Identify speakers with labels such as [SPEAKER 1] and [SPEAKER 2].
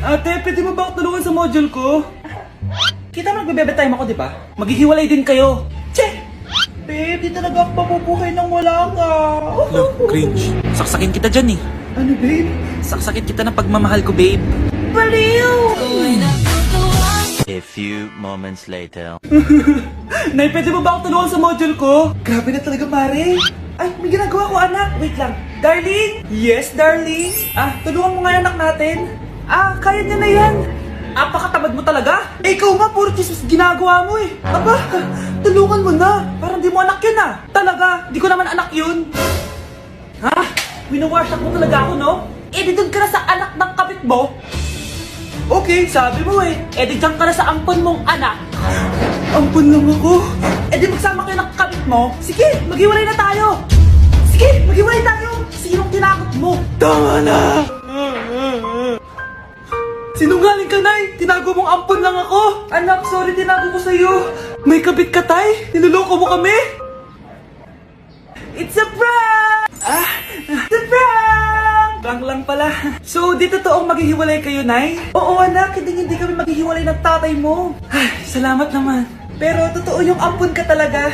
[SPEAKER 1] Ate, pwede mo ba ako tulungan sa module ko? Kita mo nagbe-bebe time ako, di ba? Maghihiwalay din kayo. Che! Babe, di talaga ako mabubuhay nang wala ka.
[SPEAKER 2] Cringe. Saksakin kita dyan eh.
[SPEAKER 1] Ano, babe?
[SPEAKER 2] Saksakin kita ng pagmamahal ko, babe.
[SPEAKER 1] Baliw!
[SPEAKER 3] A few moments later.
[SPEAKER 1] Nay, pwede mo ba ako tulungan sa module ko? Grabe na talaga, pare. Ay, may ginagawa ko, anak. Wait lang. Darling? Yes, darling? Tulungan mo nga yung anak natin. Kaya niya na yan. Apakatamad mo talaga. Ikaw nga, puro chismis ginagawa mo eh. Aba, tulungan mo na. Parang di mo anak yun Talaga, di ko naman anak yun. Winawash mo talaga ako, no? Di doon ka na sa anak ng kapit mo. Okay, sabi mo eh. Di dyan ka na sa ampon mong anak. Ampon lang ako. Di magsama kayo ng kapit mo. Sige, maghiwalay na tayo. Sige, maghiwalay tayo. Sinong tinakot mo? Tama na. Sinungaling ka, Nay. Tinago mong ampon lang ako. Anak, sorry, tinago ko sa'yo. May kabit ka, Tay. Niloloko mo kami. It's a prank! It's a prank! Prank lang pala. So, di totoong maghihiwalay kayo, Nay? Oo, anak. Hindi kami maghihiwalay ng tatay mo. Ay, salamat naman. Pero totoo yung ampon ka talaga.